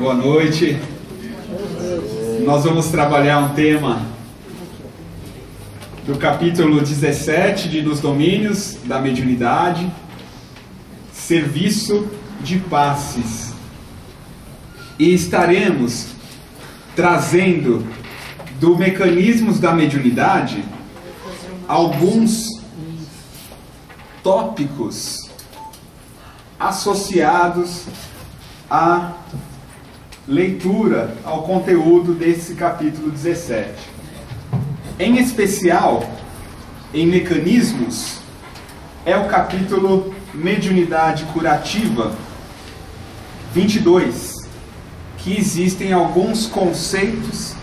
Boa noite. Nós vamos trabalhar um tema do capítulo 17 de Nos Domínios da Mediunidade, Serviço de Passes. E estaremos trazendo do Mecanismos da Mediunidade alguns tópicos associados à leitura, ao conteúdo desse capítulo 17. Em especial, em Mecanismos, é o capítulo Mediunidade Curativa 22, que existem alguns conceitos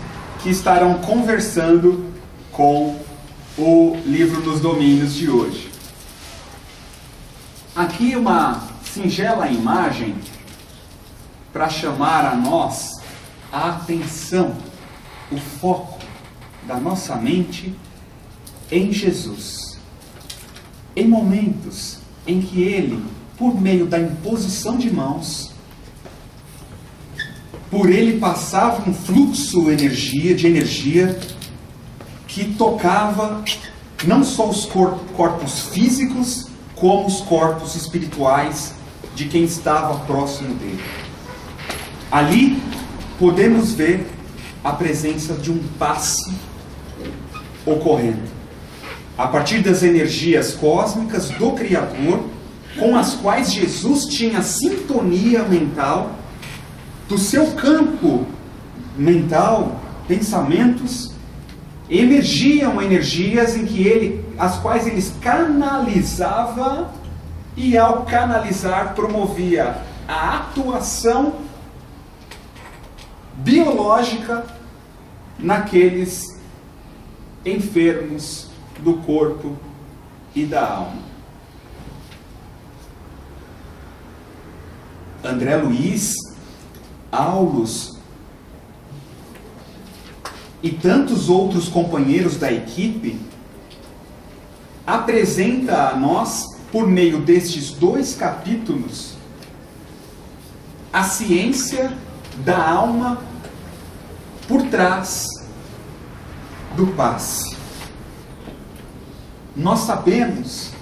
que estarão conversando com o livro Nos Domínios de hoje. Aqui uma singela imagem para chamar a nós a atenção, o foco da nossa mente em Jesus. Em momentos em que Ele, por meio da imposição de mãos, por Ele passava um fluxo de energia que tocava não só os corpos físicos, como os corpos espirituais de quem estava próximo dele. Ali podemos ver a presença de um passe ocorrendo a partir das energias cósmicas do Criador, com as quais Jesus tinha sintonia mental, do seu campo mental, pensamentos, emergiam energias em que as quais ele canalizava, e ao canalizar promovia a atuação biológica naqueles enfermos do corpo e da alma. André Luiz, Aulus e tantos outros companheiros da equipe apresenta a nós, por meio destes dois capítulos, a ciência da alma por trás do passe. Nós sabemos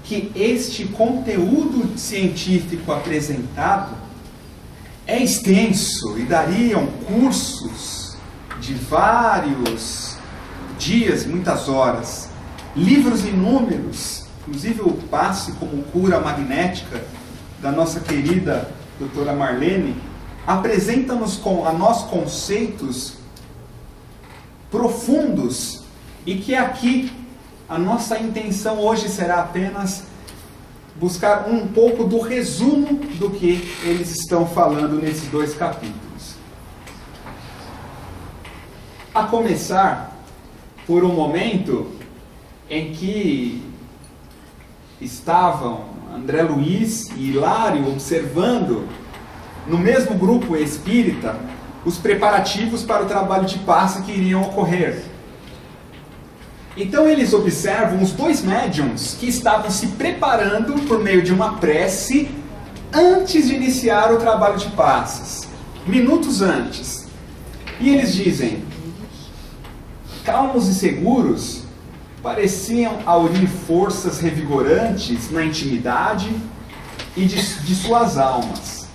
que este conteúdo científico apresentado é extenso e dariam cursos de vários dias, muitas horas, livros inúmeros, inclusive o passe como cura magnética da nossa querida doutora Marlene, apresenta-nos a nós conceitos profundos, e que aqui a nossa intenção hoje será apenas buscar um pouco do resumo do que eles estão falando nesses dois capítulos. A começar por um momento em que estavam André Luiz e Hilário observando, no mesmo grupo espírita, os preparativos para o trabalho de passe que iriam ocorrer. Então eles observam os dois médiuns que estavam se preparando por meio de uma prece antes de iniciar o trabalho de passes, minutos antes. E eles dizem, calmos e seguros, pareciam aurir forças revigorantes na intimidade e de suas almas.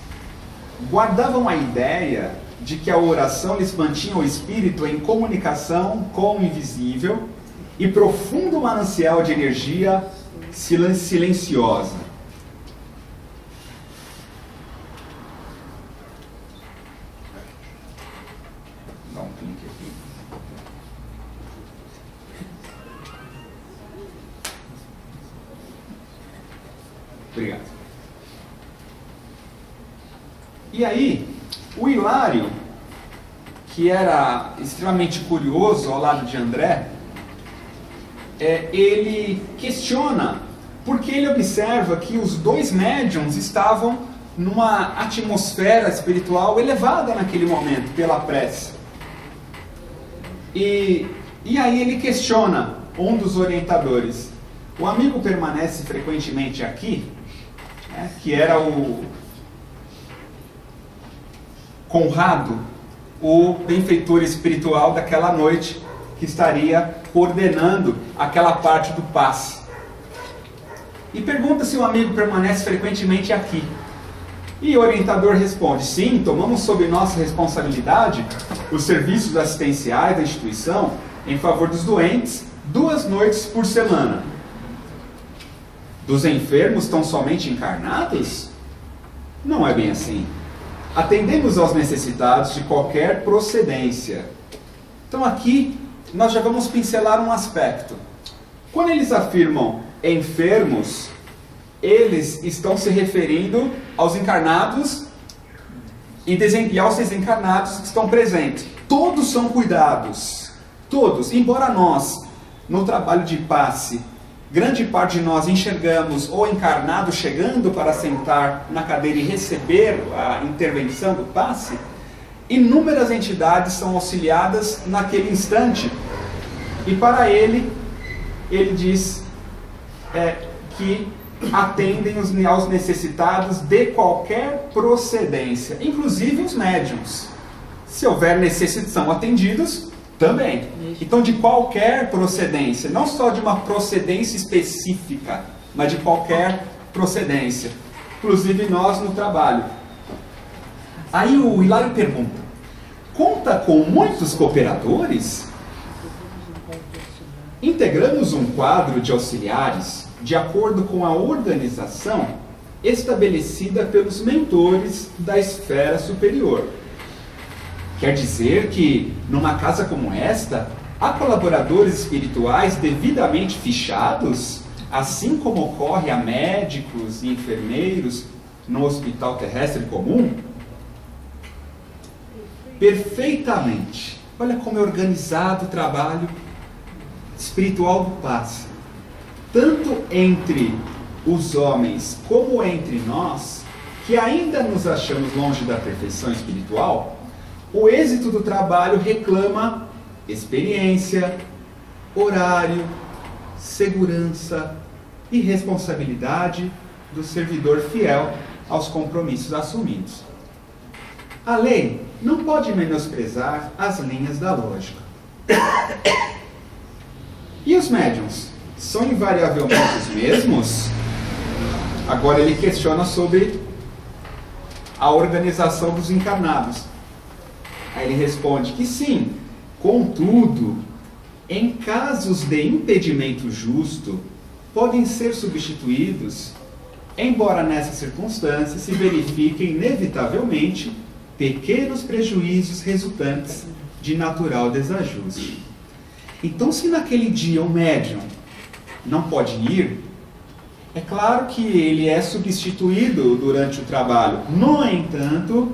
Guardavam a ideia de que a oração lhes mantinha o espírito em comunicação com o invisível e profundo manancial de energia silenciosa. Dá um clique aqui. Obrigado. E aí, o Hilário, que era extremamente curioso ao lado de André, ele questiona, porque ele observa que os dois médiuns estavam numa atmosfera espiritual elevada naquele momento, pela prece. E aí ele questiona um dos orientadores, o amigo permanece frequentemente aqui, que era Conrado, o benfeitor espiritual daquela noite, que estaria coordenando aquela parte do passe. E pergunta se o amigo permanece frequentemente aqui. E o orientador responde: sim, tomamos sob nossa responsabilidade os serviços assistenciais da instituição em favor dos doentes 2 noites por semana. Dos enfermos tão somente encarnados? Não é bem assim. Atendemos aos necessitados de qualquer procedência. Então aqui nós já vamos pincelar um aspecto. Quando eles afirmam enfermos, eles estão se referindo aos encarnados e aos desencarnados que estão presentes. Todos são cuidados. Todos. Embora nós, no trabalho de passe, grande parte de nós enxergamos o encarnado chegando para sentar na cadeira e receber a intervenção do passe, inúmeras entidades são auxiliadas naquele instante. E para ele diz que atendem aos necessitados de qualquer procedência, inclusive os médiuns. Se houver necessidade, são atendidos também. Então, de qualquer procedência, não só de uma procedência específica, mas de qualquer procedência, inclusive nós no trabalho. Aí o Hilário pergunta: conta com muitos cooperadores? Integramos um quadro de auxiliares de acordo com a organização estabelecida pelos mentores da esfera superior. Quer dizer que, numa casa como esta, há colaboradores espirituais devidamente fichados, assim como ocorre a médicos e enfermeiros no hospital terrestre comum? Perfeitamente. Olha como é organizado o trabalho espiritual do passe. Tanto entre os homens como entre nós, que ainda nos achamos longe da perfeição espiritual, o êxito do trabalho reclama experiência, horário, segurança e responsabilidade do servidor fiel aos compromissos assumidos. A lei não pode menosprezar as linhas da lógica. E os médiuns? São invariavelmente os mesmos? Agora ele questiona sobre a organização dos encarnados. Aí ele responde que sim, contudo, em casos de impedimento justo, podem ser substituídos, embora nessas circunstâncias se verifiquem inevitavelmente pequenos prejuízos resultantes de natural desajuste. Então, se naquele dia o médium não pode ir, é claro que ele é substituído durante o trabalho. No entanto,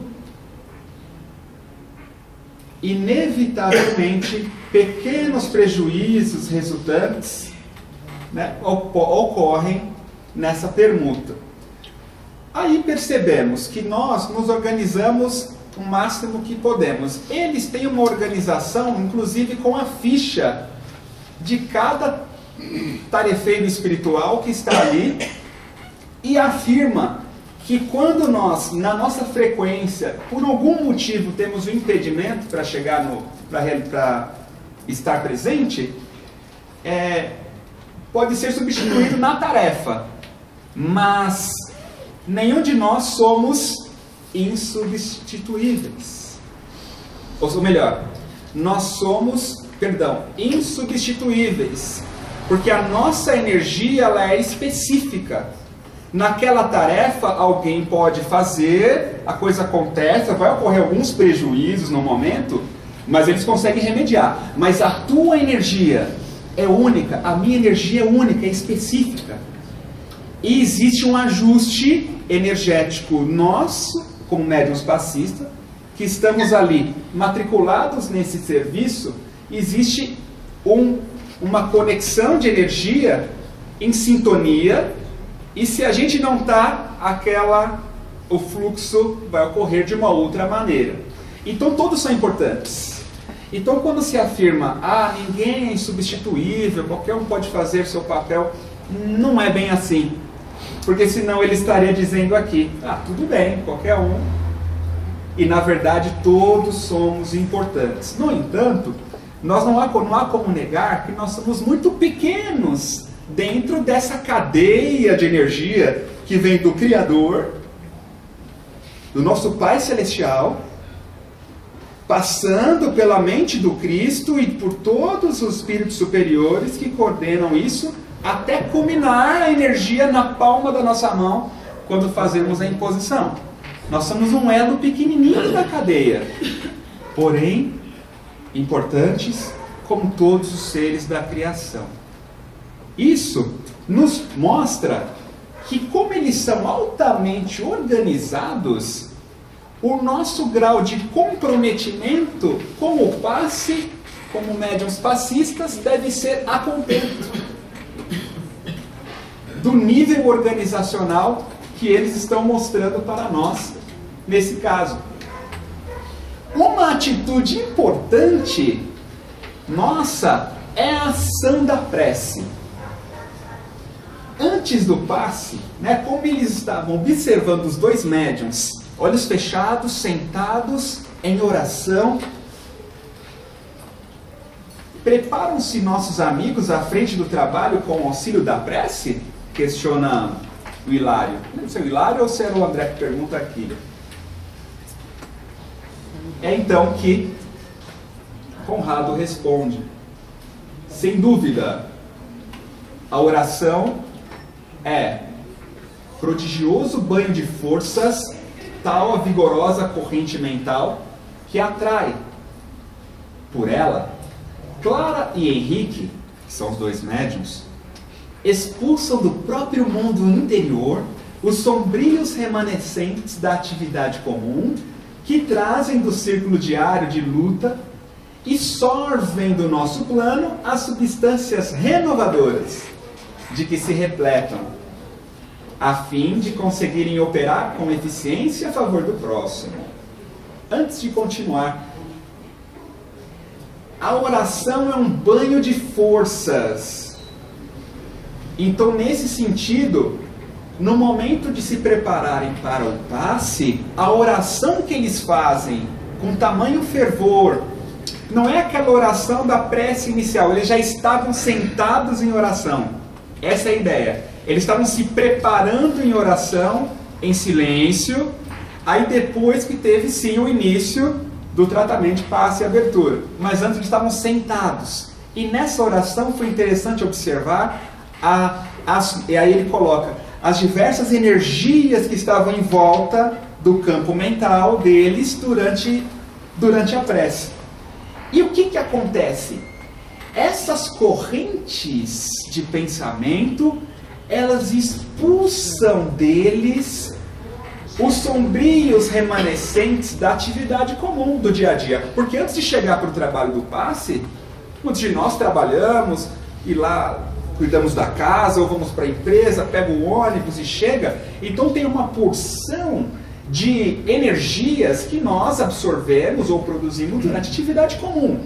inevitavelmente, pequenos prejuízos resultantes, né, ocorrem nessa permuta. Aí percebemos que nós nos organizamos o máximo que podemos. Eles têm uma organização, inclusive com a ficha de cada tarefeiro espiritual que está ali, e afirma que quando nós, na nossa frequência, por algum motivo temos um impedimento para chegar para estar presente, pode ser substituído na tarefa, mas nenhum de nós somos insubstituíveis. Ou melhor, nós somos, insubstituíveis, porque a nossa energia ela é específica. Naquela tarefa alguém pode fazer, a coisa acontece, vai ocorrer alguns prejuízos no momento, mas eles conseguem remediar. Mas a tua energia é única, a minha energia é única, é específica. E existe um ajuste energético nosso, como médiuns passistas, que estamos ali matriculados nesse serviço, existe uma conexão de energia em sintonia, e se a gente não está, o fluxo vai ocorrer de uma outra maneira. Então todos são importantes. Então quando se afirma, ninguém é insubstituível, qualquer um pode fazer seu papel, não é bem assim. Porque senão ele estaria dizendo aqui, tudo bem, qualquer um E na verdade todos somos importantes. No entanto, não há como negar que nós somos muito pequenos dentro dessa cadeia de energia que vem do Criador, do nosso Pai Celestial, passando pela mente do Cristo e por todos os espíritos superiores que coordenam isso, até culminar a energia na palma da nossa mão quando fazemos a imposição. Nós somos um elo pequenininho da cadeia, porém importantes como todos os seres da criação. Isso nos mostra que, como eles são altamente organizados, o nosso grau de comprometimento com o passe, como médiuns passistas, deve ser a contento do nível organizacional que eles estão mostrando para nós nesse caso. Uma atitude importante nossa é a ação da prece. Antes do passe, como eles estavam observando os dois médiuns, olhos fechados, sentados em oração, preparam-se nossos amigos à frente do trabalho com o auxílio da prece? Questiona o Hilário. Não sei o Hilário ou se era o André que pergunta aqui. É então que Conrado responde: sem dúvida, a oração é prodigioso banho de forças, tal a vigorosa corrente mental que atrai. Por ela, Clara e Henrique, que são os dois médiuns, expulsam do próprio mundo interior os sombrios remanescentes da atividade comum que trazem do círculo diário de luta e sorvem do nosso plano as substâncias renovadoras de que se repletam, a fim de conseguirem operar com eficiência a favor do próximo. Antes de continuar, a oração é um banho de forças. Então, nesse sentido, no momento de se prepararem para o passe, a oração que eles fazem com tamanho fervor, não é aquela oração da prece inicial, eles já estavam sentados em oração. Essa é a ideia. Eles estavam se preparando em oração, em silêncio, aí depois que teve sim o início do tratamento de passe e abertura. Mas antes eles estavam sentados. E nessa oração foi interessante observar, e aí ele coloca as diversas energias que estavam em volta do campo mental deles durante a prece. E o que acontece? Essas correntes de pensamento, elas expulsam deles os sombrios remanescentes da atividade comum do dia a dia. Porque antes de chegar para o trabalho do passe, muitos de nós trabalhamos e lá cuidamos da casa, ou vamos para a empresa, pega o ônibus e chega. Então tem uma porção de energias que nós absorvemos ou produzimos durante a atividade comum,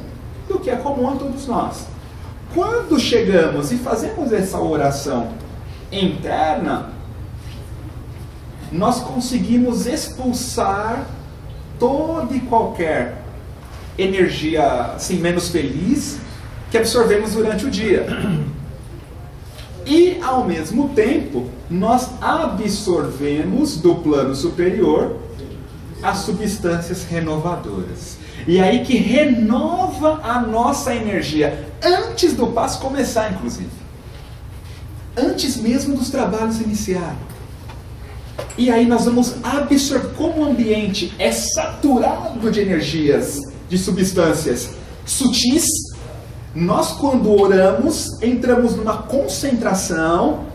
do que é comum a todos nós. Quando chegamos e fazemos essa oração interna, nós conseguimos expulsar toda e qualquer energia assim, menos feliz que absorvemos durante o dia. E, ao mesmo tempo, nós absorvemos do plano superior as substâncias renovadoras. E aí que renova a nossa energia, antes do passo começar, inclusive. Antes mesmo dos trabalhos iniciarem. E aí nós vamos absorver, como o ambiente é saturado de energias, de substâncias sutis, nós quando oramos, entramos numa concentração,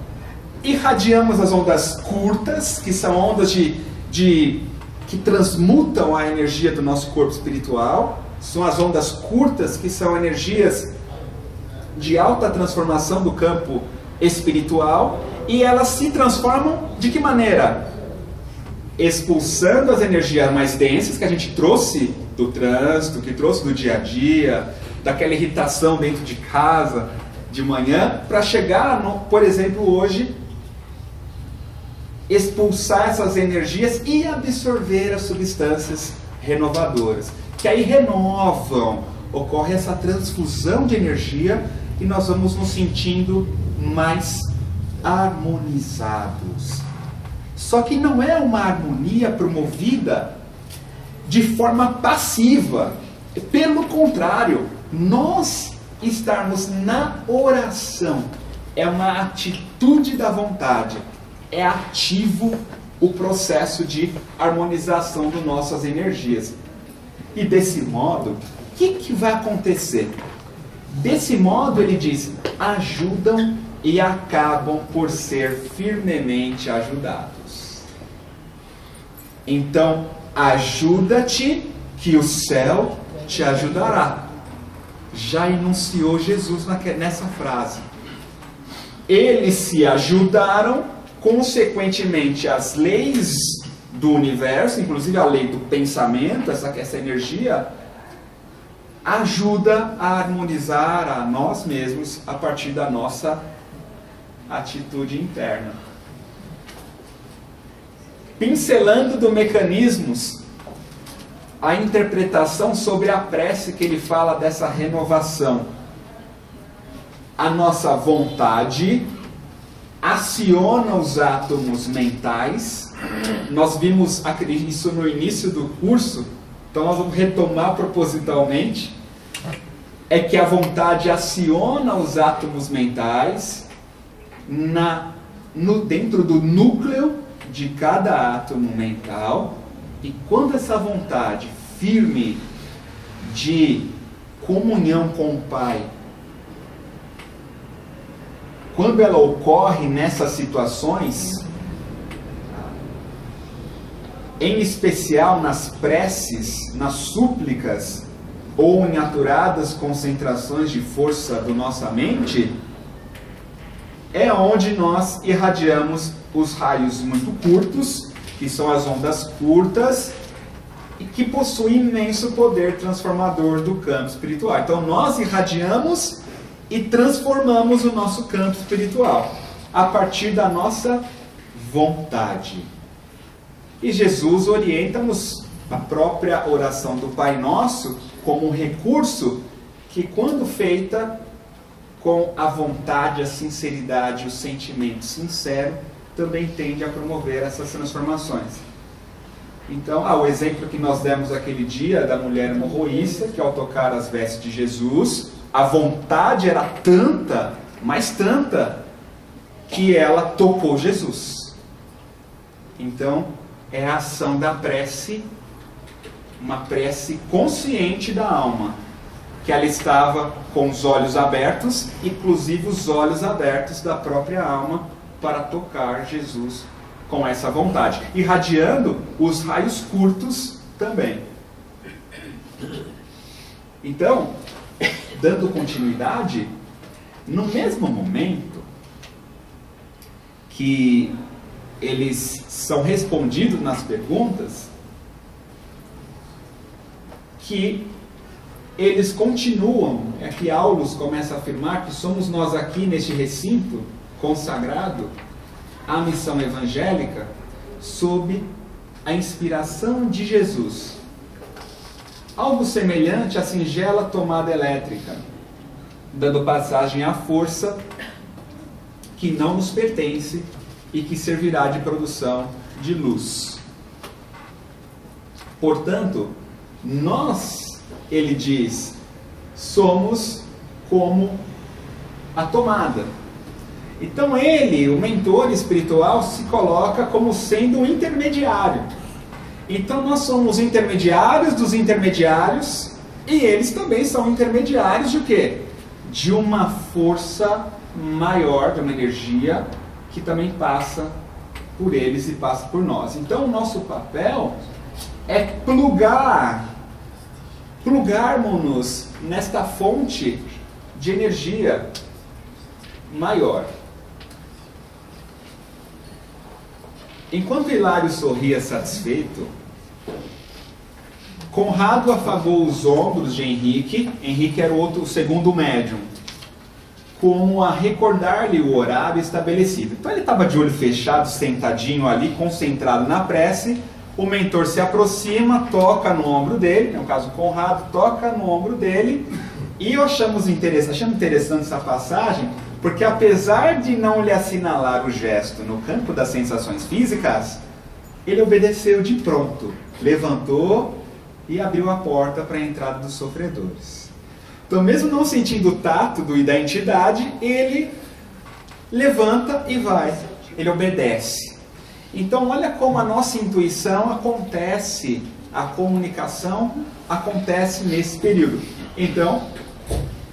irradiamos as ondas curtas, que são ondas que transmutam a energia do nosso corpo espiritual, são as ondas curtas, que são energias de alta transformação do campo espiritual, e elas se transformam de que maneira? Expulsando as energias mais densas que a gente trouxe do trânsito, que trouxe do dia a dia, daquela irritação dentro de casa, de manhã, para chegar, por exemplo, hoje, expulsar essas energias e absorver as substâncias renovadoras, que aí renovam, ocorre essa transfusão de energia e nós vamos nos sentindo mais harmonizados. Só que não é uma harmonia promovida de forma passiva. Pelo contrário, nós estarmos na oração é uma atitude da vontade, é ativo o processo de harmonização das nossas energias. E desse modo, o que vai acontecer? Desse modo, ele diz, ajudam e acabam por ser firmemente ajudados. Então, ajuda-te que o céu te ajudará. Já enunciou Jesus nessa frase. Eles se ajudaram, consequentemente as leis do universo, inclusive a lei do pensamento, essa energia, ajuda a harmonizar a nós mesmos a partir da nossa atitude interna. Pincelando do mecanismos, a interpretação sobre a prece que ele fala dessa renovação. A nossa vontade aciona os átomos mentais. Nós vimos isso no início do curso, então nós vamos retomar propositalmente. É que a vontade aciona os átomos mentais dentro do núcleo de cada átomo mental. E quando essa vontade firme de comunhão com o Pai, quando ela ocorre nessas situações, em especial nas preces, nas súplicas, ou em aturadas concentrações de força da nossa mente, é onde nós irradiamos os raios muito curtos, que são as ondas curtas, e que possuem imenso poder transformador do campo espiritual. Então nós irradiamos e transformamos o nosso campo espiritual a partir da nossa vontade. E Jesus orienta-nos a própria oração do Pai Nosso como um recurso que, quando feita com a vontade, a sinceridade e o sentimento sincero, também tende a promover essas transformações. Então, o exemplo que nós demos aquele dia da mulher hemorroísta, que ao tocar as vestes de Jesus, a vontade era tanta, mas tanta, que ela tocou Jesus. Então, é a ação da prece, uma prece consciente da alma, que ela estava com os olhos abertos, inclusive os olhos abertos da própria alma, para tocar Jesus com essa vontade, irradiando os raios curtos também. Então, dando continuidade, no mesmo momento que eles são respondidos nas perguntas, que eles continuam, aqui Aulus começa a afirmar que somos nós aqui neste recinto consagrado à missão evangélica sob a inspiração de Jesus. Algo semelhante à singela tomada elétrica, dando passagem à força que não nos pertence e que servirá de produção de luz. Portanto, nós, ele diz, somos como a tomada. Então ele, o mentor espiritual, se coloca como sendo um intermediário. Então nós somos intermediários dos intermediários, e eles também são intermediários de quê? De uma força maior, de uma energia que também passa por eles e passa por nós. Então o nosso papel é plugarmos-nos nesta fonte de energia maior. Enquanto Hilário sorria satisfeito, Conrado afagou os ombros de Henrique. Henrique era o segundo médium, como a recordar-lhe o horário estabelecido. Então ele estava de olho fechado, sentadinho ali, concentrado na prece, o mentor se aproxima, toca no ombro dele, no caso Conrado toca no ombro dele, e eu achamos interessante essa passagem, porque apesar de não lhe assinalar o gesto no campo das sensações físicas, ele obedeceu de pronto, levantou e abriu a porta para a entrada dos sofredores. Então, mesmo não sentindo o tato da entidade, ele levanta e vai, ele obedece. Então, olha como a nossa intuição acontece, a comunicação acontece nesse período. Então,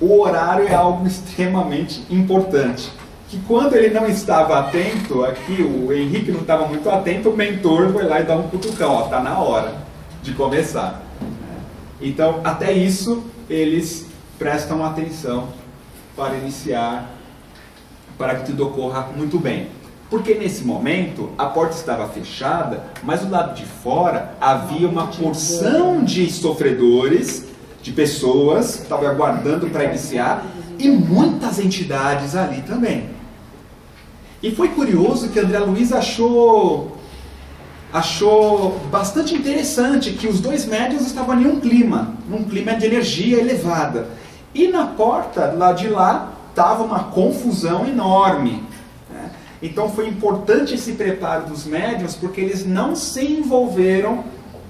o horário é algo extremamente importante. Que quando ele não estava atento, aqui o Henrique não estava muito atento, o mentor foi lá e dá um cutucão, ó, tá na hora de começar. Então, até isso, eles prestam atenção para iniciar, para que tudo ocorra muito bem. Porque nesse momento, a porta estava fechada, mas do lado de fora havia uma porção de sofredores, de pessoas que estavam aguardando para iniciar, e muitas entidades ali também. E foi curioso que André Luiz achou bastante interessante que os dois médiuns estavam em num clima de energia elevada. E na porta, lá de lá, estava uma confusão enorme. Né? Então foi importante esse preparo dos médiuns, porque eles não se envolveram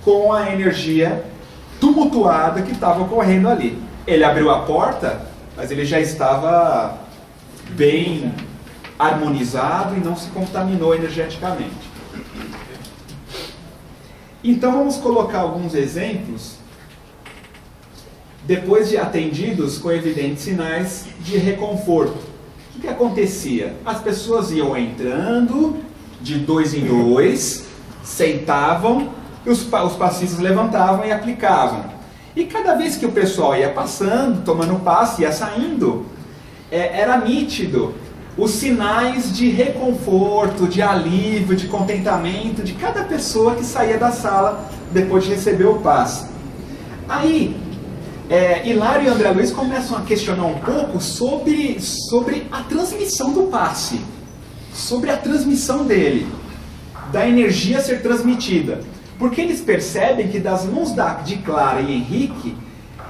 com a energia tumultuada que estava ocorrendo ali. Ele abriu a porta, mas ele já estava bem harmonizado e não se contaminou energeticamente. Então vamos colocar alguns exemplos, depois de atendidos com evidentes sinais de reconforto. O que acontecia? As pessoas iam entrando de 2 em 2, sentavam, e os passistas levantavam e aplicavam. E cada vez que o pessoal ia passando, tomando passe, ia saindo, era nítido os sinais de reconforto, de alívio, de contentamento de cada pessoa que saía da sala depois de receber o passe. Aí, Hilário e André Luiz começam a questionar um pouco sobre a transmissão do passe, sobre a transmissão dele, da energia a ser transmitida. Porque eles percebem que das mãos de Clara e Henrique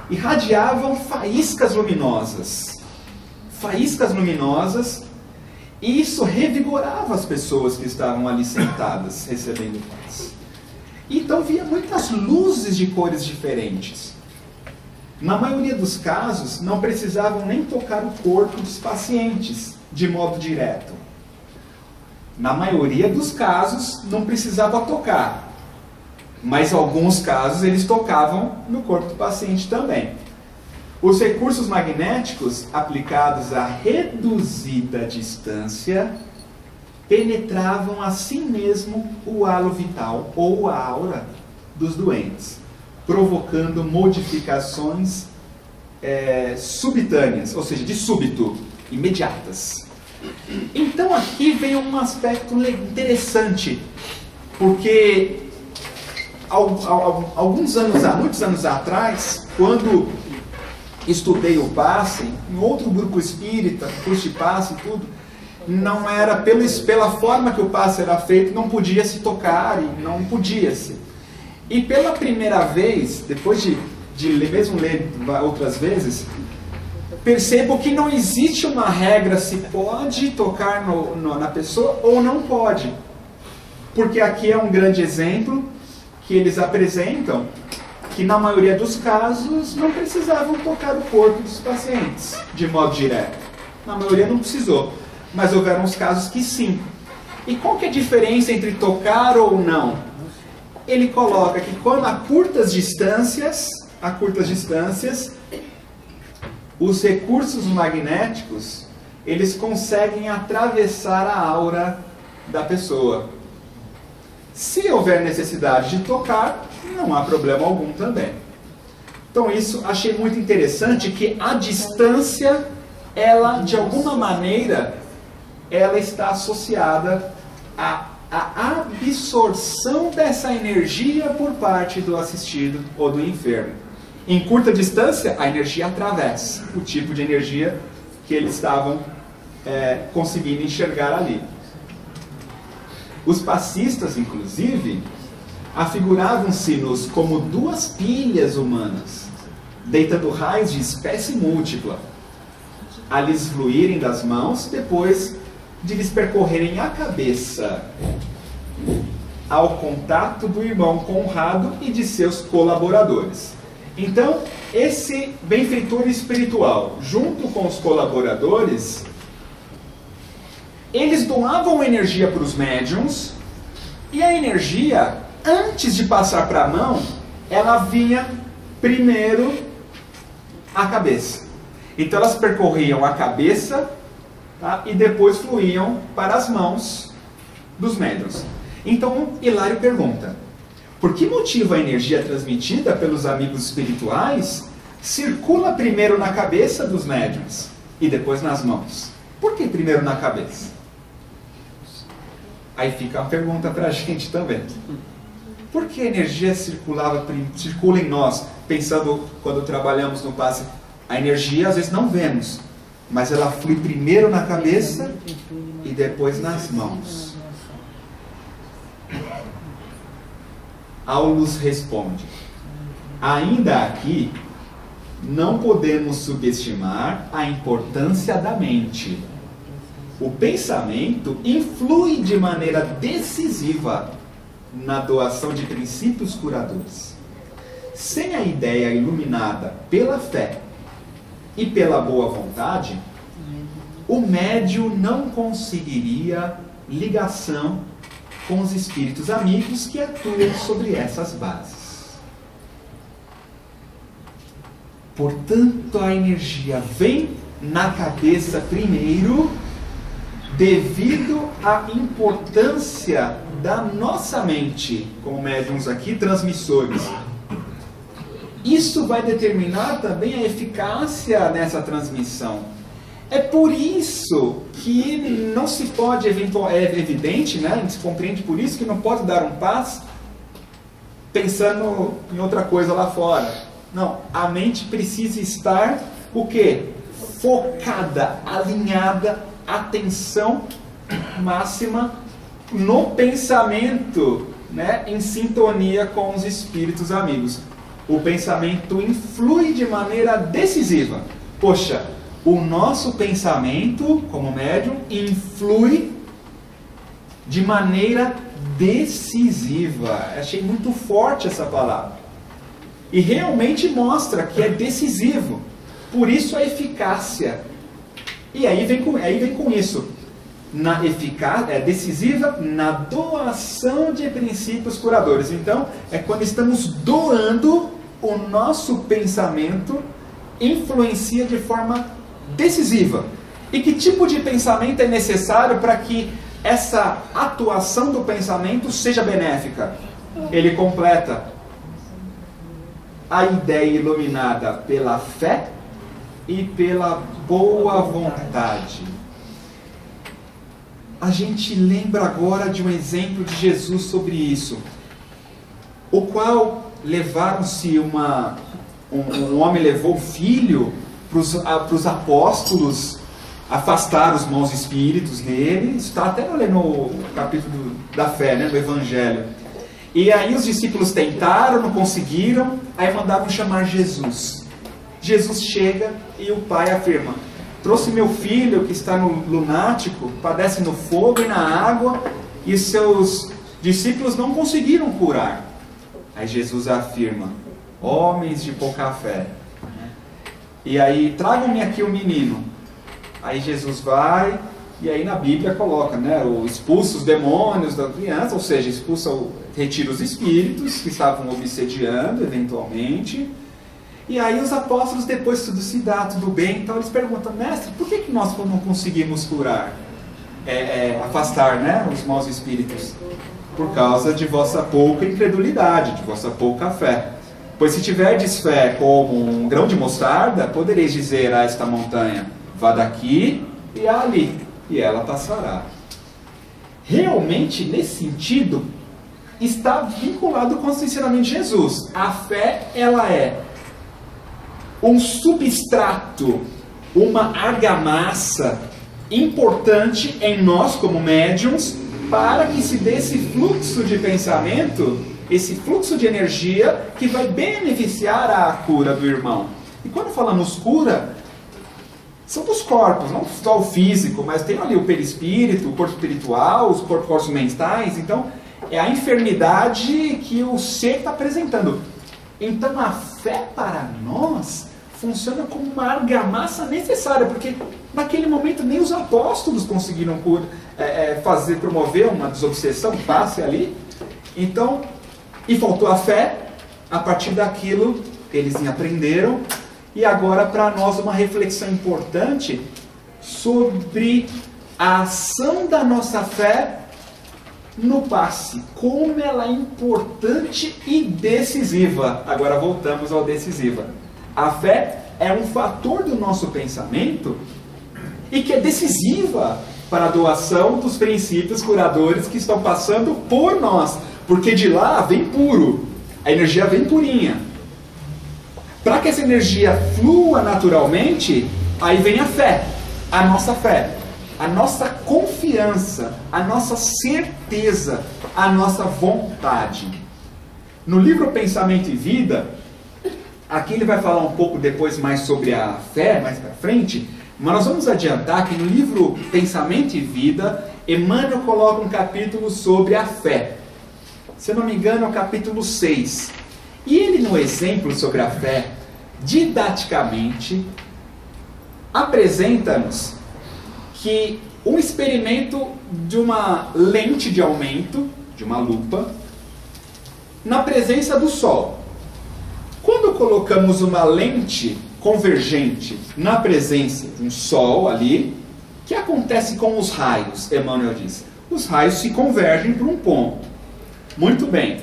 irradiavam faíscas luminosas. Faíscas luminosas, e isso revigorava as pessoas que estavam ali sentadas, recebendo paz. Então via muitas luzes de cores diferentes. Na maioria dos casos, não precisavam nem tocar o corpo dos pacientes de modo direto. Na maioria dos casos, não precisava tocar. Mas em alguns casos, eles tocavam no corpo do paciente também. Os recursos magnéticos aplicados a reduzida distância penetravam assim mesmo o halo vital ou a aura dos doentes, provocando modificações subitâneas, ou seja, de súbito, imediatas. Então aqui vem um aspecto interessante, porque muitos anos atrás, quando estudei o passe, em outro grupo espírita, curso de passe e tudo, não era pela forma que o passe era feito, não podia se tocar e não podia se. E pela primeira vez, depois de mesmo ler outras vezes, percebo que não existe uma regra se pode tocar na pessoa ou não pode. Porque aqui é um grande exemplo que eles apresentam, que na maioria dos casos não precisavam tocar o corpo dos pacientes de modo direto. Na maioria não precisou, mas houveram os casos que sim. E qual que é a diferença entre tocar ou não? Ele coloca que quando a curtas distâncias, os recursos magnéticos, eles conseguem atravessar a aura da pessoa. Se houver necessidade de tocar, não há problema algum também. Então isso achei muito interessante, que a distância, ela de alguma maneira, ela está associada à absorção dessa energia por parte do assistido ou do enfermo. Em curta distância, a energia atravessa o tipo de energia que eles estavam conseguindo enxergar ali. Os passistas, inclusive, afiguravam-se-nos como duas pilhas humanas, deitando raios de espécie múltipla, a lhes fluírem das mãos, depois de lhes percorrerem a cabeça, ao contato do irmão Conrado e de seus colaboradores. Então, esse benfeitor espiritual, junto com os colaboradores, eles doavam energia para os médiums, e a energia, antes de passar para a mão, ela vinha primeiro à cabeça. Então elas percorriam a cabeça, tá? E depois fluíam para as mãos dos médiuns. Então Hilário pergunta: por que motivo a energia transmitida pelos amigos espirituais circula primeiro na cabeça dos médiuns e depois nas mãos? Por que primeiro na cabeça? Aí fica a pergunta para a gente também. Por que a energia circula em nós? Pensando quando trabalhamos no passe, a energia às vezes não vemos, mas ela flui primeiro na cabeça e depois nas mãos. Aulus responde: ainda aqui não podemos subestimar a importância da mente. O pensamento influi de maneira decisiva na doação de princípios curadores. Sem a ideia iluminada pela fé e pela boa vontade, o médium não conseguiria ligação com os espíritos amigos que atuam sobre essas bases. Portanto, a energia vem na cabeça primeiro, devido à importância da nossa mente, como médiuns aqui, transmissores. Isso vai determinar também a eficácia nessa transmissão. É por isso que não se pode, é evidente, né? A gente compreende por isso que não pode dar um passo pensando em outra coisa lá fora. Não, a mente precisa estar o quê? Focada, alinhada, atenção máxima no pensamento, né? Em sintonia com os espíritos amigos. O pensamento influi de maneira decisiva. Poxa, o nosso pensamento, como médium, influi de maneira decisiva. Achei muito forte essa palavra. E realmente mostra que é decisivo. Por isso a eficácia. E aí vem com isso. É decisiva na doação de princípios curadores. Então, é quando estamos doando, o nosso pensamento influencia de forma decisiva. E que tipo de pensamento é necessário para que essa atuação do pensamento seja benéfica? Ele completa: a ideia iluminada pela fé e pela boa vontade. A gente lembra agora de um exemplo de Jesus sobre isso, o qual levaram-se um homem levou o filho para os apóstolos afastar os maus espíritos dele. Isso está até no capítulo da fé, né, do Evangelho. E aí os discípulos tentaram, não conseguiram, aí mandaram chamar Jesus. Jesus chega e o pai afirma: trouxe meu filho que está no lunático, padece no fogo e na água, e seus discípulos não conseguiram curar. Aí Jesus afirma: homens de pouca fé. E aí, tragam-me aqui o menino. Aí Jesus vai, e aí na Bíblia coloca, né, expulsa os demônios da criança, ou seja, retira os espíritos que estavam obsediando eventualmente. E aí os apóstolos, depois tudo se dá, tudo bem, então eles perguntam: mestre, por que nós não conseguimos curar, afastar, né, os maus espíritos? Por causa de vossa pouca incredulidade, de vossa pouca fé. Pois se tiverdes fé como um grão de mostarda, podereis dizer a esta montanha: vá daqui e ali, e ela passará. Realmente, nesse sentido, está vinculado com o ensinamento de Jesus. A fé, ela é um substrato, uma argamassa importante em nós como médiums, para que se dê esse fluxo de pensamento esse fluxo de energia que vai beneficiar a cura do irmão. E quando falamos cura, são dos corpos, não só o físico, mas tem ali o perispírito, o corpo espiritual, os corpos mentais. Então, é a enfermidade que o ser está apresentando. Então, a fé para nós funciona como uma argamassa necessária, porque naquele momento nem os apóstolos conseguiram promover uma desobsessão que passe ali. Então, e faltou a fé, a partir daquilo eles aprenderam. E agora para nós uma reflexão importante sobre a ação da nossa fé no passe, como ela é importante e decisiva. Agora voltamos ao decisiva. A fé é um fator do nosso pensamento e que é decisiva para a doação dos princípios curadores que estão passando por nós, porque de lá vem puro, a energia vem purinha. Para que essa energia flua naturalmente, aí vem a fé, a nossa confiança, a nossa certeza, a nossa vontade. No livro Pensamento e Vida, aqui ele vai falar um pouco depois mais sobre a fé, mais para frente, mas nós vamos adiantar que no livro Pensamento e Vida, Emmanuel coloca um capítulo sobre a fé. Se eu não me engano, é o capítulo 6. E ele, no exemplo sobre a fé, didaticamente, apresenta-nos que um experimento de uma lente de aumento, de uma lupa, na presença do Sol. Quando colocamos uma lente convergente na presença de um Sol ali, o que acontece com os raios? Emmanuel diz, os raios se convergem para um ponto. Muito bem.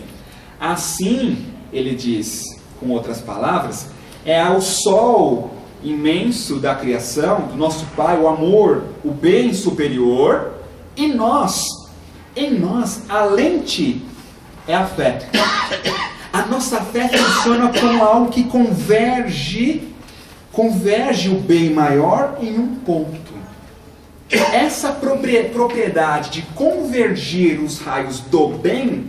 Assim, ele diz, com outras palavras, é ao Sol imenso da criação, do nosso Pai, o amor, o bem superior, e nós, em nós, a lente é a fé. A nossa fé funciona como algo que converge o bem maior em um ponto. Essa propriedade de convergir os raios do bem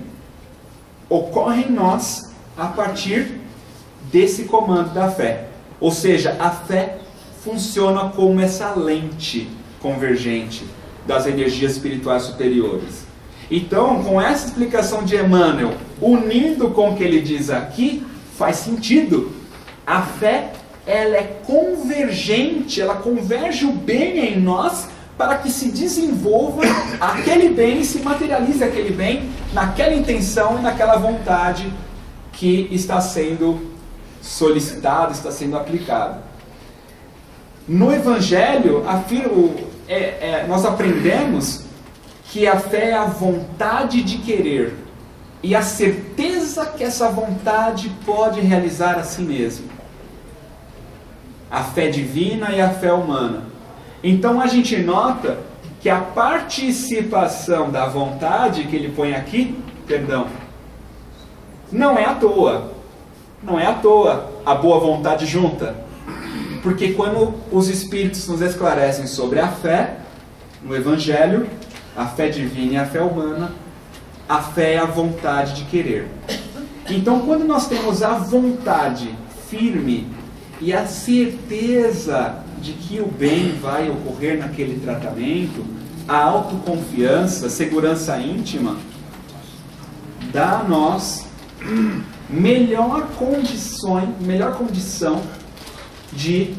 ocorre em nós a partir desse comando da fé. Ou seja, a fé funciona como essa lente convergente das energias espirituais superiores. Então, com essa explicação de Emmanuel, unindo com o que ele diz aqui, faz sentido. A fé, ela é convergente, ela converge o bem em nós para que se desenvolva aquele bem e se materialize aquele bem naquela intenção e naquela vontade que está sendo solicitada, está sendo aplicada. No Evangelho, nós aprendemos que a fé é a vontade de querer e a certeza que essa vontade pode realizar a si mesma. A fé divina e a fé humana. Então a gente nota que a participação da vontade que ele põe aqui, não é à toa. Não é à toa a boa vontade junta. Porque quando os Espíritos nos esclarecem sobre a fé, no Evangelho, a fé divina e a fé humana, a fé é a vontade de querer. Então, quando nós temos a vontade firme e a certeza de que o bem vai ocorrer naquele tratamento, a autoconfiança, a segurança íntima, dá a nós melhor condição de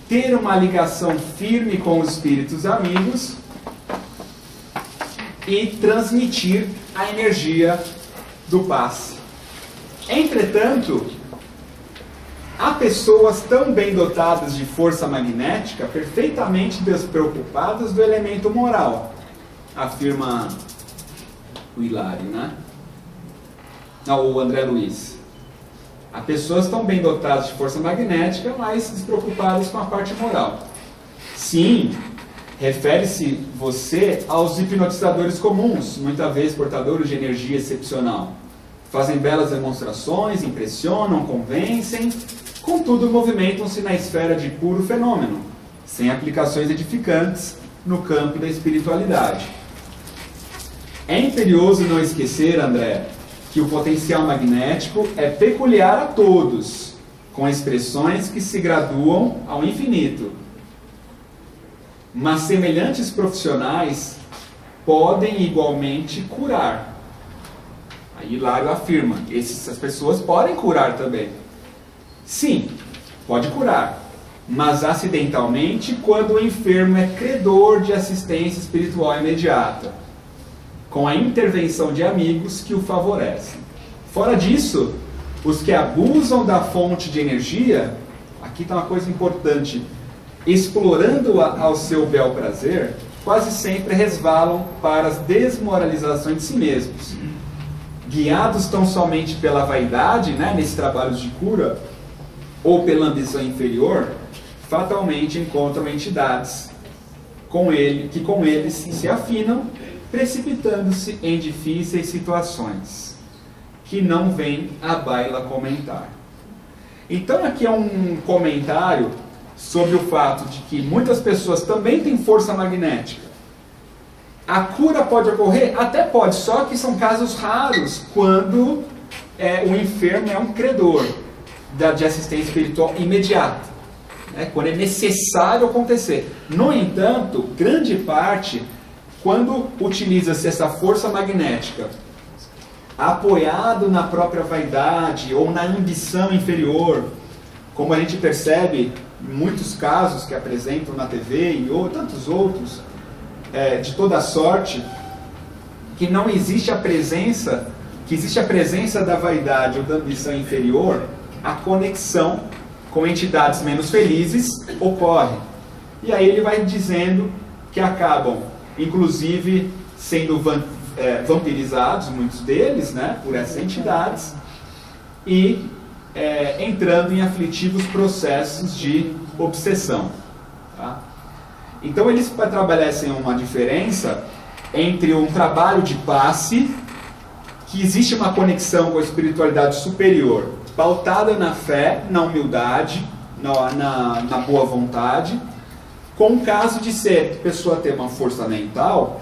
ter uma ligação firme com os espíritos amigos e transmitir a energia do passe. Entretanto, há pessoas tão bem dotadas de força magnética, perfeitamente despreocupadas do elemento moral, afirma o Hilário, né? Não, o André Luiz. Há pessoas tão bem dotadas de força magnética, mas despreocupadas com a parte moral. Sim, refere-se você aos hipnotizadores comuns, muitas vezes portadores de energia excepcional. Fazem belas demonstrações, impressionam, convencem, contudo movimentam-se na esfera de puro fenômeno, sem aplicações edificantes no campo da espiritualidade. É imperioso não esquecer, André, que o potencial magnético é peculiar a todos, com expressões que se graduam ao infinito. Mas semelhantes profissionais podem igualmente curar. Aí Hilário afirma, essas pessoas podem curar também. Sim, pode curar, mas acidentalmente quando o enfermo é credor de assistência espiritual imediata, com a intervenção de amigos que o favorecem. Fora disso, os que abusam da fonte de energia, aqui está uma coisa importante, explorando-a ao seu bel prazer, quase sempre resvalam para as desmoralizações de si mesmos. Guiados tão somente pela vaidade, né, nesses trabalhos de cura, ou pela ambição inferior, fatalmente encontram entidades que com eles se afinam, precipitando-se em difíceis situações, que não vem à baila comentar. Então aqui é um comentário sobre o fato de que muitas pessoas também têm força magnética. A cura pode ocorrer? Até pode, só que são casos raros, quando o enfermo é um credor de assistência espiritual imediata, né, quando é necessário acontecer. No entanto, grande parte, quando utiliza-se essa força magnética apoiado na própria vaidade ou na ambição inferior, como a gente percebe em muitos casos que apresentam na TV e tantos outros, de toda sorte, que não existe a presença, que existe a presença da vaidade ou da ambição inferior, a conexão com entidades menos felizes ocorre. E aí ele vai dizendo que acabam, inclusive, sendo vampirizados, muitos deles, né, por essas entidades, e entrando em aflitivos processos de obsessão. Tá? Então eles estabelecem uma diferença entre um trabalho de passe, que existe uma conexão com a espiritualidade superior, pautada na fé, na humildade, na boa vontade, com o caso de ser a pessoa ter uma força mental,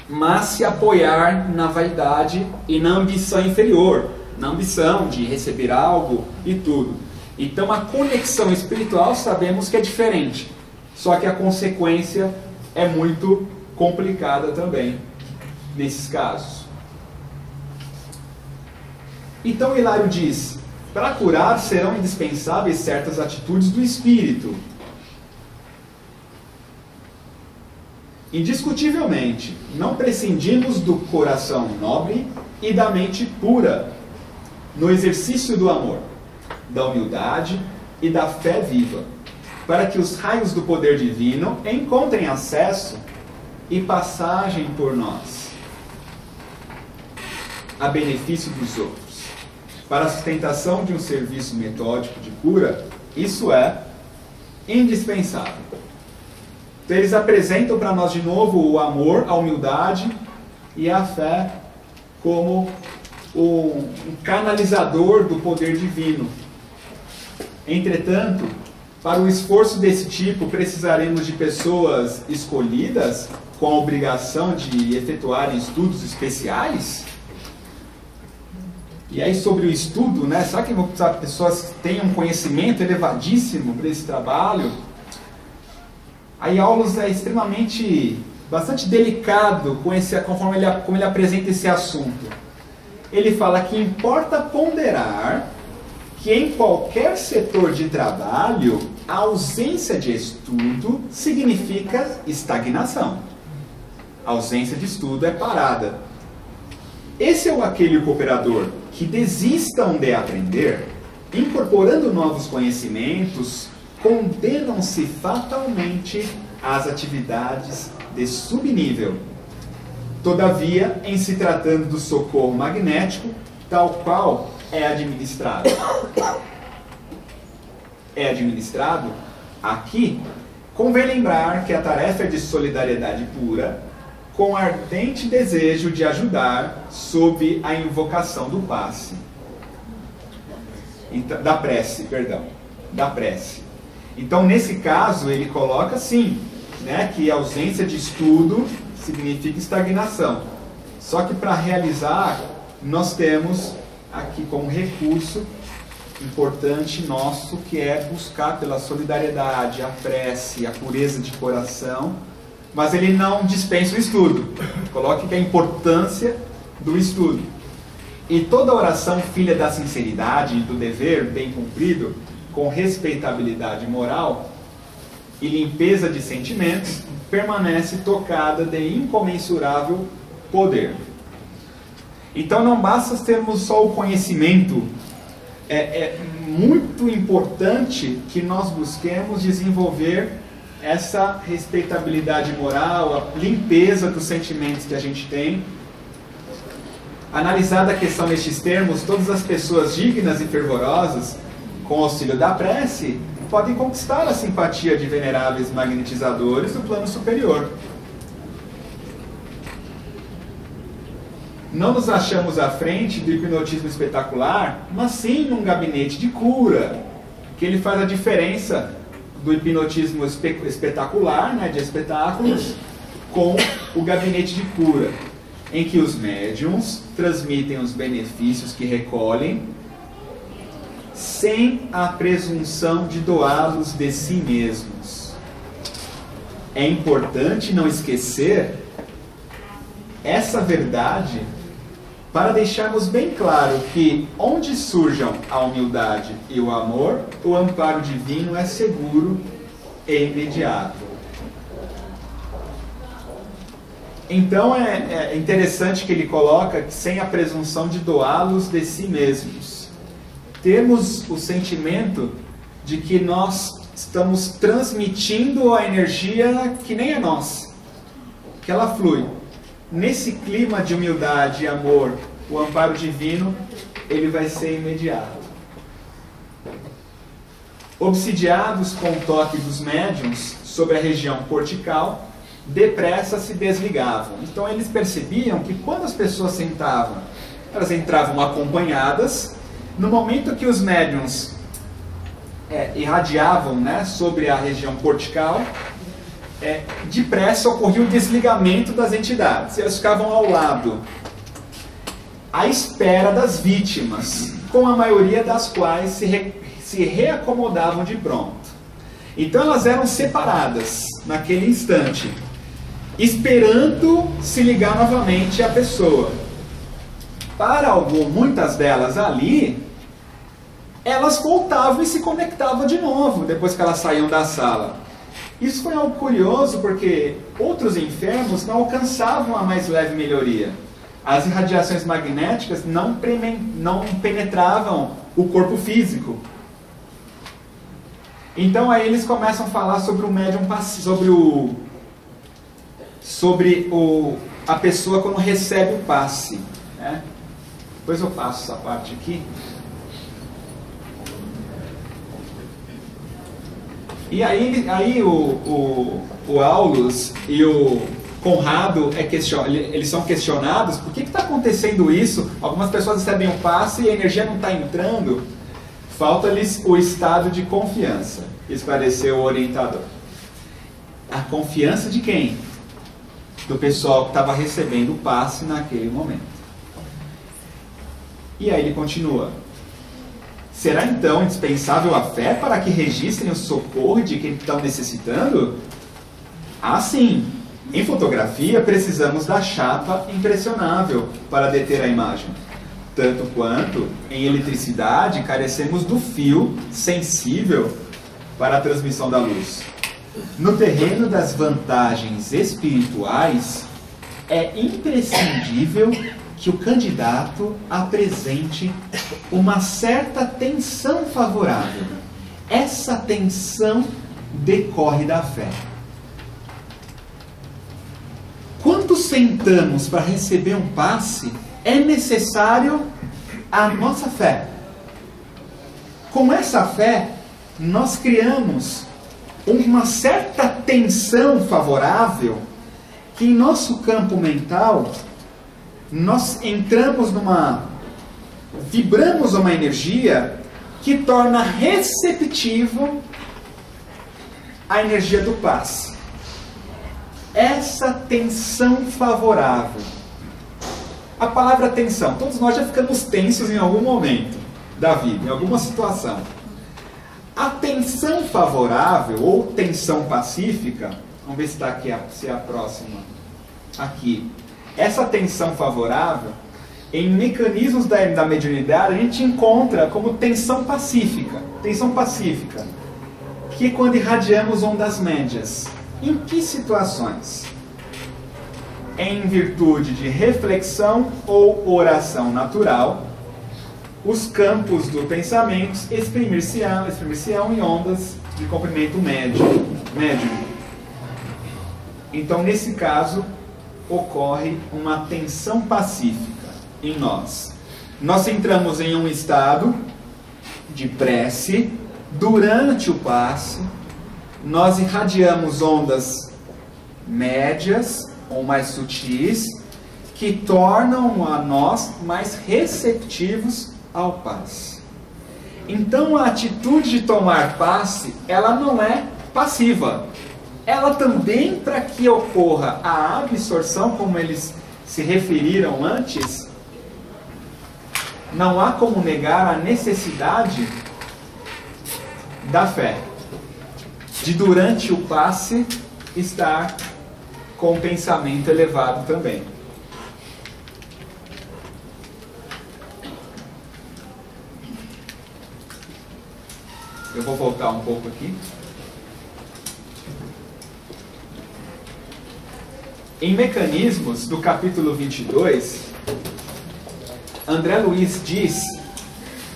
mas se apoiar na vaidade e na ambição inferior, na ambição de receber algo e tudo. Então a conexão espiritual sabemos que é diferente, só que a consequência é muito complicada também nesses casos. Então Hilário diz, para curar serão indispensáveis certas atitudes do espírito. Indiscutivelmente, não prescindimos do coração nobre e da mente pura, no exercício do amor, da humildade e da fé viva, para que os raios do poder divino encontrem acesso e passagem por nós, a benefício dos outros. Para a sustentação de um serviço metódico de cura, isso é indispensável. Então eles apresentam para nós de novo o amor, a humildade e a fé como um canalizador do poder divino. Entretanto, para um esforço desse tipo, precisaremos de pessoas escolhidas com a obrigação de efetuarem estudos especiais? E aí sobre o estudo, né? Será que vão precisar de pessoas que tenham um conhecimento elevadíssimo para esse trabalho? Aí Aulus é bastante delicado conforme ele apresenta esse assunto. Ele fala que importa ponderar que em qualquer setor de trabalho, a ausência de estudo significa estagnação. A ausência de estudo é parada. Esse é aquele cooperador que desistam de aprender, incorporando novos conhecimentos, condenam-se fatalmente às atividades de subnível. Todavia, em se tratando do socorro magnético, tal qual é administrado. Aqui, convém lembrar que a tarefa é de solidariedade pura, com ardente desejo de ajudar sob a invocação do passe. Então, da prece. Então, nesse caso, ele coloca assim, né, que a ausência de estudo significa estagnação. Só que para realizar nós temos aqui como recurso importante nosso, que é buscar pela solidariedade, a prece, a pureza de coração, mas ele não dispensa o estudo. Coloque que a importância do estudo. E toda oração filha da sinceridade e do dever bem cumprido, com respeitabilidade moral e limpeza de sentimentos, permanece tocada de incomensurável poder. Então não basta termos só o conhecimento, é muito importante que nós busquemos desenvolver essa respeitabilidade moral, a limpeza dos sentimentos que a gente tem. Analisada a questão nestes termos, todas as pessoas dignas e fervorosas, com o auxílio da prece, podem conquistar a simpatia de veneráveis magnetizadores do plano superior. Não nos achamos à frente do hipnotismo espetacular, mas sim num gabinete de cura, que ele faz a diferença do hipnotismo espetacular, né, de espetáculos, com o gabinete de cura, em que os médiums transmitem os benefícios que recolhem, sem a presunção de doá-los de si mesmos. É importante não esquecer essa verdade para deixarmos bem claro que onde surjam a humildade e o amor, o amparo divino é seguro e imediato. Então é interessante que ele coloca que sem a presunção de doá-los de si mesmos. Temos o sentimento de que nós estamos transmitindo a energia que nem é nossa, que ela flui. Nesse clima de humildade e amor, o amparo divino, ele vai ser imediato. Obsidiados com o toque dos médiuns sobre a região cortical, depressa se desligavam. Então eles percebiam que quando as pessoas sentavam, elas entravam acompanhadas. No momento que os médiuns irradiavam, né, sobre a região cortical, depressa ocorria o desligamento das entidades. Elas ficavam ao lado, à espera das vítimas, com a maioria das quais se reacomodavam de pronto. Então elas eram separadas naquele instante, esperando se ligar novamente à pessoa. Para muitas delas ali, elas voltavam e se conectavam de novo, depois que elas saíam da sala. Isso foi algo curioso, porque outros enfermos não alcançavam a mais leve melhoria. As irradiações magnéticas não penetravam o corpo físico. Então aí eles começam a falar sobre o médium, sobre a pessoa quando recebe o passe, né? Depois eu passo essa parte aqui. E aí o Aulus e o Conrado eles são questionados: por que está acontecendo isso? Algumas pessoas recebem o passe e a energia não está entrando. Falta-lhes o estado de confiança, esclareceu o orientador. A confiança de quem? Do pessoal que estava recebendo o passe naquele momento. E aí ele continua: será então indispensável a fé para que registrem o socorro de quem estão necessitando? Ah, sim! Em fotografia precisamos da chapa impressionável para deter a imagem. Tanto quanto em eletricidade carecemos do fio sensível para a transmissão da luz. No terreno das vantagens espirituais, é imprescindível que o candidato apresente uma certa tensão favorável. Essa tensão decorre da fé. Quando sentamos para receber um passe, é necessário a nossa fé. Com essa fé, nós criamos uma certa tensão favorável que em nosso campo mental nós vibramos uma energia que torna receptivo a energia do passe. Essa tensão favorável A palavra tensão. Todos nós já ficamos tensos em algum momento da vida, em alguma situação. A tensão favorável ou tensão pacífica, vamos ver se está aqui, se é a próxima. Aqui. Essa tensão favorável, em mecanismos da mediunidade, a gente encontra como tensão pacífica. Tensão pacífica, que é quando irradiamos ondas médias. Em que situações? Em virtude de reflexão ou oração natural, os campos do pensamento exprimir-se-ão em ondas de comprimento médio. Então, nesse caso, ocorre uma tensão pacífica em nós. Nós entramos em um estado de prece. Durante o passe, nós irradiamos ondas médias ou mais sutis que tornam a nós mais receptivos ao passe. Então a atitude de tomar passe, ela não é passiva. Ela também, para que ocorra a absorção, como eles se referiram antes, não há como negar a necessidade da fé, de durante o passe estar com o pensamento elevado também. Eu vou voltar um pouco aqui. Em Mecanismos, do capítulo 22, André Luiz diz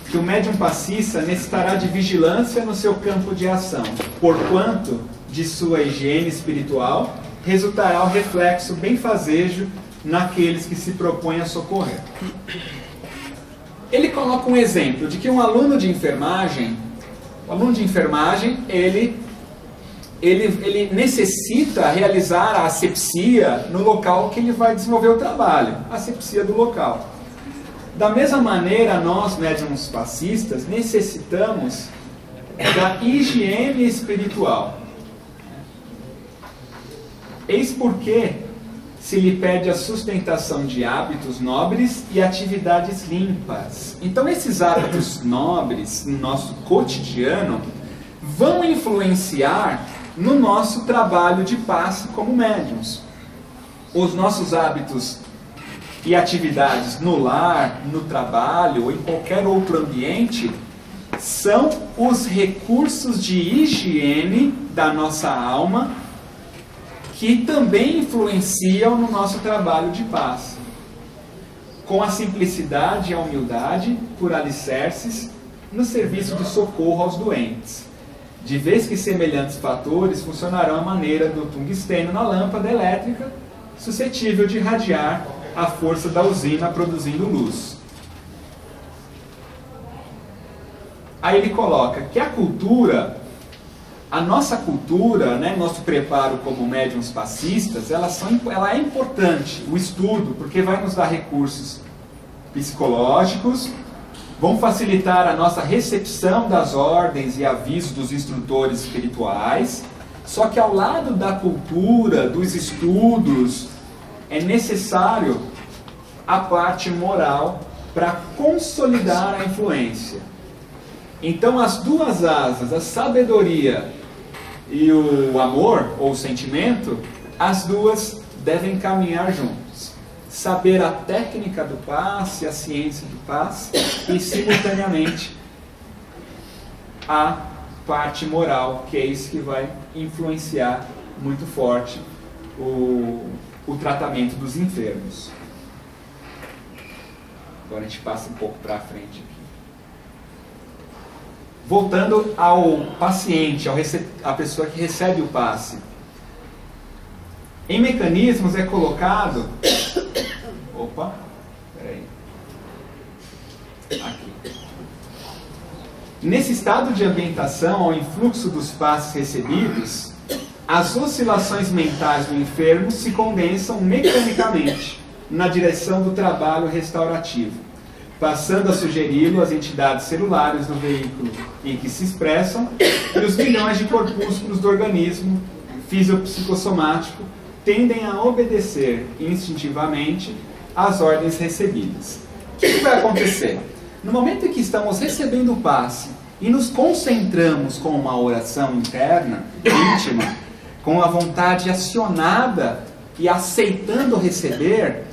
que o médium passista necessitará de vigilância no seu campo de ação, porquanto de sua higiene espiritual resultará o reflexo benfazejo naqueles que se propõem a socorrer. Ele coloca um exemplo de que um aluno de enfermagem, ele necessita realizar a asepsia no local que ele vai desenvolver o trabalho, a asepsia do local. Da mesma maneira, nós, médiuns passistas, necessitamos da higiene espiritual. Eis porque se lhe pede a sustentação de hábitos nobres e atividades limpas. Então, esses hábitos nobres, no nosso cotidiano, vão influenciar no nosso trabalho de passe como médiuns. Os nossos hábitos e atividades no lar, no trabalho ou em qualquer outro ambiente são os recursos de higiene da nossa alma que também influenciam no nosso trabalho de paz. Com a simplicidade e a humildade, por alicerces, no serviço de socorro aos doentes. De vez que semelhantes fatores funcionarão à maneira do tungstênio na lâmpada elétrica, suscetível de irradiar a força da usina produzindo luz. Aí ele coloca que a cultura, a nossa cultura, né, nosso preparo como médiuns passistas, ela é importante, o estudo, porque vai nos dar recursos psicológicos, vão facilitar a nossa recepção das ordens e avisos dos instrutores espirituais, só que ao lado da cultura, dos estudos, é necessário a parte moral para consolidar a influência. Então as duas asas, a sabedoria e o amor ou o sentimento, as duas devem caminhar juntos. Saber a técnica do passe, a ciência do passe e simultaneamente a parte moral, que é isso que vai influenciar muito forte o tratamento dos enfermos. Agora a gente passa um pouco para frente aqui. Voltando ao paciente, à pessoa que recebe o passe. Em Mecanismos é colocado... Opa, peraí. Aqui. Nesse estado de ambientação ao influxo dos passes recebidos, as oscilações mentais do enfermo se condensam mecanicamente na direção do trabalho restaurativo, passando a sugeri-lo às entidades celulares do veículo em que se expressam e os milhões de corpúsculos do organismo fisiopsicossomático tendem a obedecer instintivamente as ordens recebidas. O que vai acontecer? No momento em que estamos recebendo o passe e nos concentramos com uma oração interna, íntima, com a vontade acionada e aceitando receber,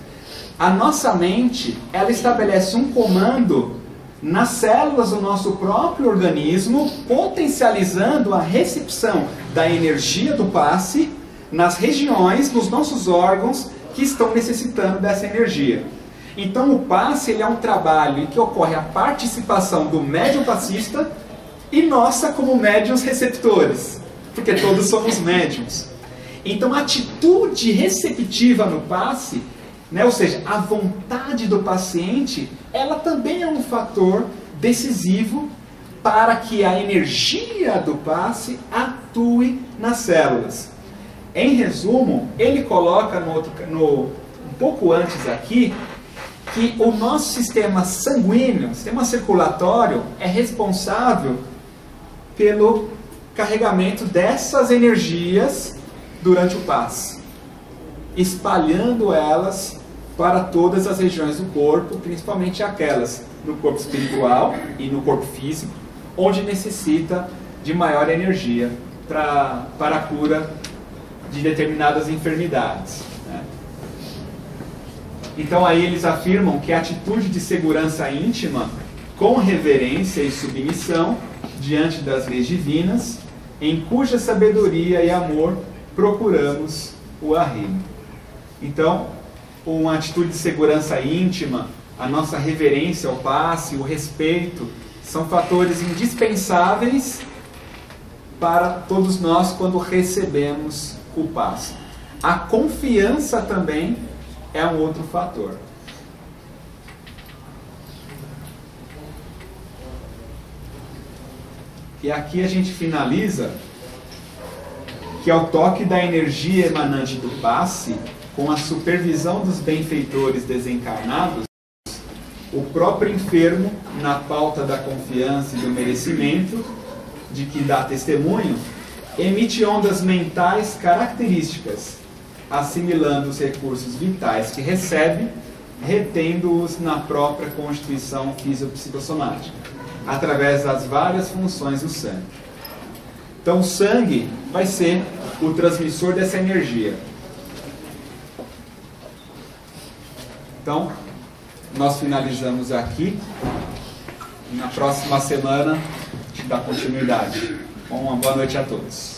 a nossa mente, ela estabelece um comando nas células do nosso próprio organismo, potencializando a recepção da energia do passe nas regiões dos nossos órgãos que estão necessitando dessa energia. Então o passe ele é um trabalho em que ocorre a participação do médium passista e nossa como médiuns receptores, porque todos somos médiuns. Então a atitude receptiva no passe, né, ou seja, a vontade do paciente, ela também é um fator decisivo para que a energia do passe atue nas células. Em resumo, ele coloca um pouco antes aqui, que o nosso sistema sanguíneo, sistema circulatório, é responsável pelo carregamento dessas energias durante o passe, espalhando elas para todas as regiões do corpo, principalmente aquelas no corpo espiritual e no corpo físico, onde necessita de maior energia para a cura de determinadas enfermidades, né? Então aí eles afirmam que a atitude de segurança íntima, com reverência e submissão diante das leis divinas, em cuja sabedoria e amor procuramos o arrimo. Então, uma atitude de segurança íntima, a nossa reverência ao passe, o respeito, são fatores indispensáveis para todos nós quando recebemos o passe. A confiança também é um outro fator. E aqui a gente finaliza que ao toque da energia emanante do passe, com a supervisão dos benfeitores desencarnados, o próprio enfermo, na pauta da confiança e do merecimento, de que dá testemunho, emite ondas mentais características, assimilando os recursos vitais que recebe, retendo-os na própria constituição fisiopsicossomática, através das várias funções do sangue. Então o sangue vai ser o transmissor dessa energia. Então, nós finalizamos aqui. Na próxima semana, a gente dá continuidade. Uma boa noite a todos.